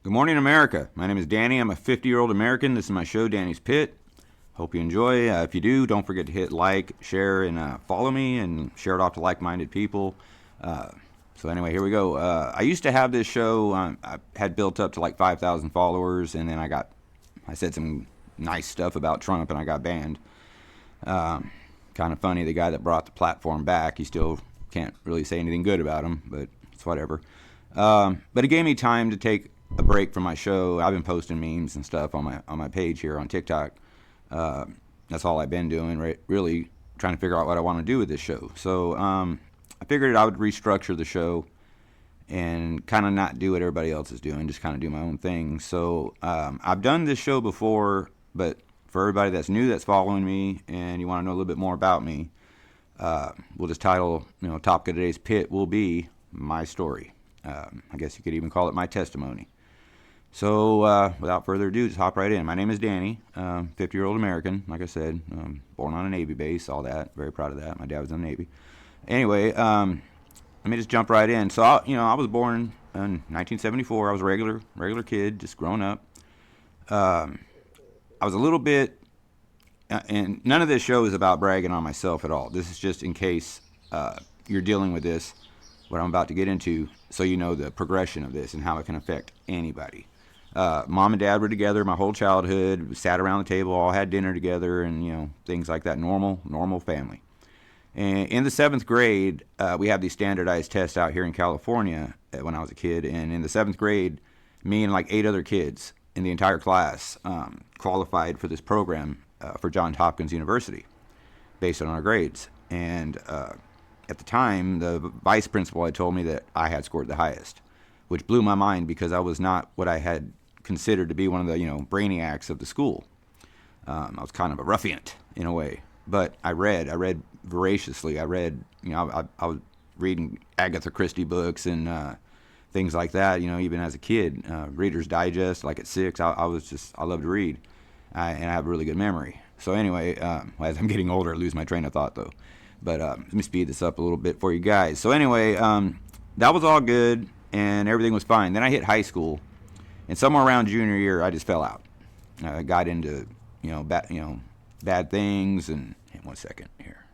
Good morning, America. My name is Danny. I'm a 50-year-old American. This is my show, Danny's Pit. Hope you enjoy. If you do, don't forget to hit like, share, and follow me, and share it off to like-minded people. So anyway, here we go. I used to have this show. I had built up to like 5,000 followers, and then I said some nice stuff about Trump, and I got banned. Kind of funny. The guy that brought the platform back, he still can't really say anything good about him, but it's whatever. But it gave me time to take a break from my show. I've been posting memes and stuff on my page here on TikTok. That's all I've been doing, right? Really trying to figure out what I want to do with this show. So I figured I would restructure the show and kind of not do what everybody else is doing, just kind of do my own thing. So I've done this show before, but for everybody that's new, that's following me, and you want to know a little bit more about me, we'll just title, topic of today's pit will be my story. I guess you could even call it my testimony. So without further ado, just hop right in. My name is Danny, 50-year-old American, like I said, born on a Navy base, all that. Very proud of that. My dad was in the Navy. Anyway, let me just jump right in. So, I was born in 1974. I was a regular kid, just growing up. I was a little bit, and none of this show is about bragging on myself at all. This is just in case you're dealing with this, what I'm about to get into, so you know the progression of this and how it can affect anybody. Mom and dad were together my whole childhood. We sat around the table, all had dinner together, and things like that. Normal family. And in the 7th grade, we have these standardized tests out here in California when I was a kid. And in the 7th grade, me and like 8 other kids in the entire class qualified for this program for Johns Hopkins University based on our grades. And at the time, the vice principal had told me that I had scored the highest, which blew my mind because I was not what I had considered to be one of the brainiacs of the school. I was kind of a ruffian in a way, but I read voraciously. I read, I was reading Agatha Christie books and things like that. Even as a kid, Reader's Digest, like at 6, I love to read, and I have a really good memory. So anyway, as I'm getting older, I lose my train of thought though. But let me speed this up a little bit for you guys. So anyway, that was all good and everything was fine. Then I hit high school, and somewhere around junior year, I just fell out. I got into bad things, and one second here.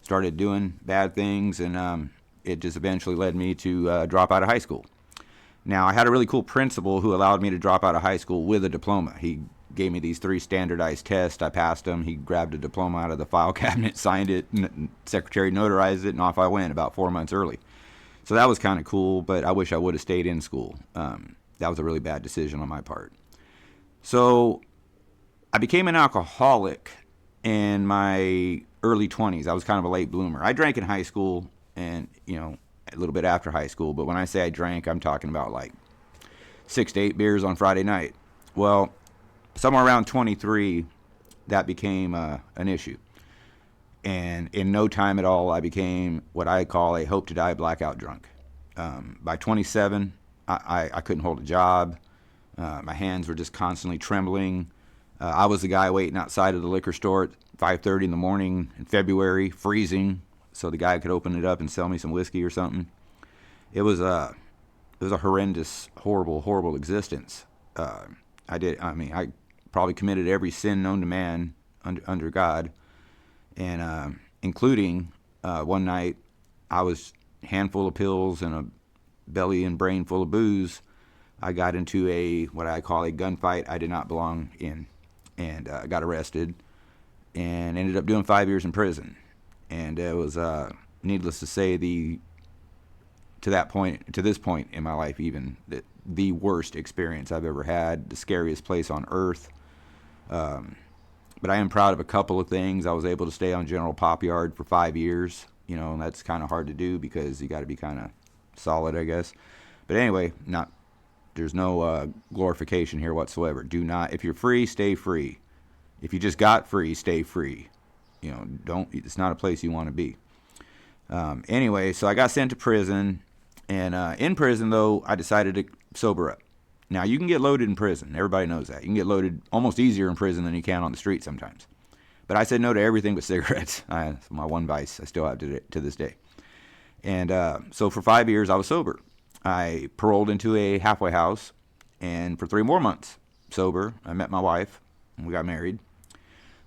Started doing bad things, and it just eventually led me to drop out of high school. Now I had a really cool principal who allowed me to drop out of high school with a diploma. He gave me these 3 standardized tests. I passed them. He grabbed a diploma out of the file cabinet, signed it, secretary notarized it, and off I went about 4 months early. So that was kind of cool, but I wish I would have stayed in school. That was a really bad decision on my part. So I became an alcoholic in my early 20s. I was kind of a late bloomer. I drank in high school and, a little bit after high school, but when I say I drank, I'm talking about like 6 to 8 beers on Friday night. Well, somewhere around 23, that became an issue. And in no time at all, I became what I call a hope to die blackout drunk. By 27, I couldn't hold a job. My hands were just constantly trembling. I was the guy waiting outside of the liquor store at 5:30 in the morning in February, freezing, so the guy could open it up and sell me some whiskey or something. It was a horrendous, horrible existence. I probably committed every sin known to man under God. And including one night, I was a handful of pills and a belly and brain full of booze. I got into what I call a gunfight I did not belong in, and got arrested, and ended up doing 5 years in prison. And it was, needless to say, to this point in my life, even the worst experience I've ever had, the scariest place on earth. But I am proud of a couple of things. I was able to stay on General Pop Yard for 5 years. And that's kind of hard to do because you got to be kind of solid, I guess. But anyway, there's no glorification here whatsoever. If you're free, stay free. If you just got free, stay free. It's not a place you want to be. Anyway, so I got sent to prison. And in prison, though, I decided to sober up. Now, you can get loaded in prison. Everybody knows that. You can get loaded almost easier in prison than you can on the street sometimes. But I said no to everything but cigarettes. That's my one vice I still have to this day. And so for 5 years, I was sober. I paroled into a halfway house, and for 3 more months, sober, I met my wife, and we got married.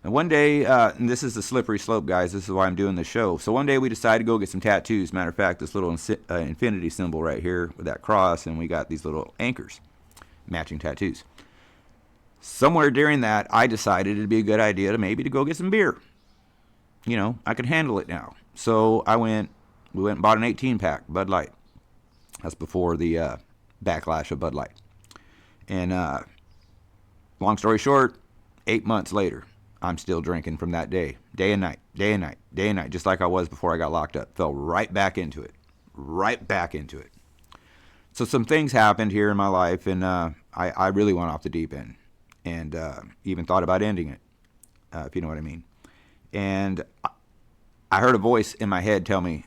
And one day, and this is the slippery slope, guys. This is why I'm doing the show. So one day we decided to go get some tattoos. Matter of fact, this little infinity symbol right here with that cross, and we got these little anchors, matching tattoos. Somewhere during that, I decided it'd be a good idea to go get some beer. You know, I could handle it now. So we went and bought an 18-pack Bud Light. That's before the backlash of Bud Light. And long story short, 8 months later, I'm still drinking from that day. Day and night, day and night, day and night, just like I was before I got locked up. Fell right back into it. Right back into it. So some things happened here in my life, and I really went off the deep end. And even thought about ending it, if you know what I mean. And I heard a voice in my head tell me,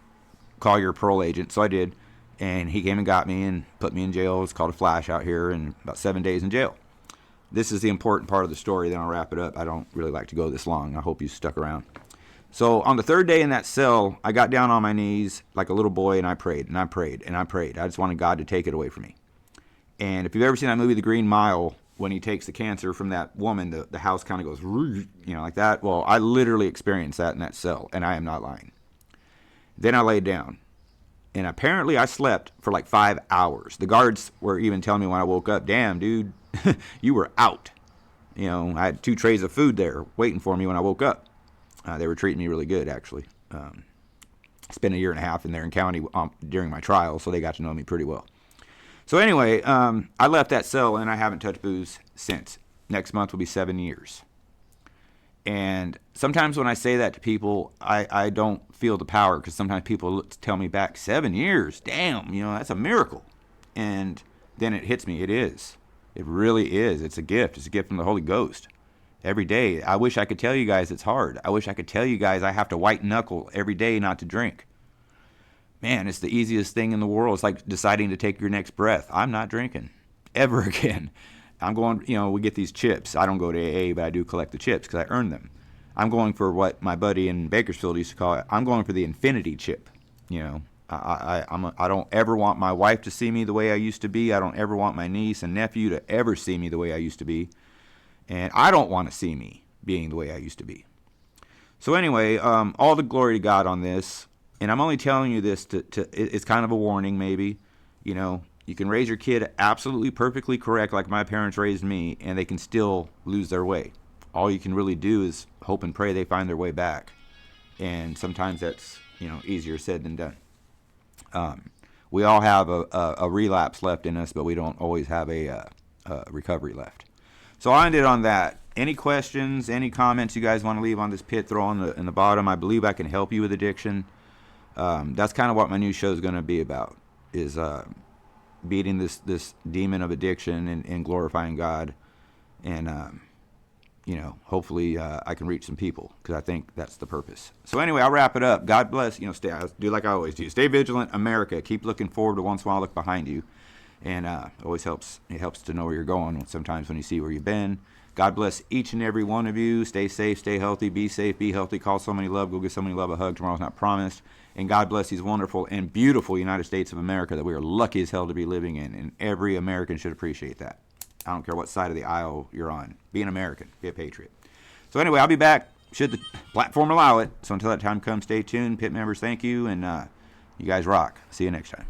call your parole agent. So I did. And he came and got me and put me in jail. It's called a flash out here, and about 7 days in jail. This is the important part of the story, then I'll wrap it up. I don't really like to go this long. I hope you stuck around. So on the 3rd day in that cell, I got down on my knees like a little boy, and I prayed, and I prayed, and I prayed. I just wanted God to take it away from me. And if you've ever seen that movie, The Green Mile, when he takes the cancer from that woman, the house kind of goes, you know, like that. Well, I literally experienced that in that cell, and I am not lying. Then I laid down. And apparently I slept for like 5 hours. The guards were even telling me when I woke up, damn, dude, you were out. You know, I had 2 trays of food there waiting for me when I woke up. They were treating me really good, actually. Spent a year and a half in there in county during my trial, so they got to know me pretty well. So anyway, I left that cell, and I haven't touched booze since. Next month will be 7 years. And sometimes when I say that to people, I don't feel the power, because sometimes people tell me back, 7 years, damn, you know, that's a miracle. And then it hits me. It is. It really is. It's a gift. It's a gift from the Holy Ghost. Every day. I wish I could tell you guys it's hard. I wish I could tell you guys I have to white knuckle every day not to drink. Man, it's the easiest thing in the world. It's like deciding to take your next breath. I'm not drinking ever again. I'm going, you know, we get these chips. I don't go to AA, but I do collect the chips because I earned them. I'm going for what my buddy in Bakersfield used to call it. I'm going for the infinity chip. You know, I don't ever want my wife to see me the way I used to be. I don't ever want my niece and nephew to ever see me the way I used to be. And I don't want to see me being the way I used to be. So anyway, all the glory to God on this. And I'm only telling you this it's kind of a warning maybe. You know, you can raise your kid absolutely perfectly correct like my parents raised me, and they can still lose their way. All you can really do is hope and pray they find their way back. And sometimes that's, you know, easier said than done. We all have a relapse left in us, but we don't always have a recovery left. So I ended on that. Any questions, any comments you guys want to leave on this pit, throw in the bottom. I believe I can help you with addiction. That's kind of what my new show is going to be about, is beating this demon of addiction and glorifying God. And, you know, hopefully I can reach some people, because I think that's the purpose. So anyway, I'll wrap it up. God bless. You know, I'll do like I always do. Stay vigilant, America. Keep looking forward, but once in a while look behind you. And it always helps. It helps to know where you're going sometimes when you see where you've been. God bless each and every one of you. Stay safe, stay healthy, be safe, be healthy. Call somebody love. Go give somebody love a hug. Tomorrow's not promised. And God bless these wonderful and beautiful United States of America that we are lucky as hell to be living in. And every American should appreciate that. I don't care what side of the aisle you're on. Be an American. Be a patriot. So anyway, I'll be back should the platform allow it. So until that time comes, stay tuned. Pit members, thank you. And you guys rock. See you next time.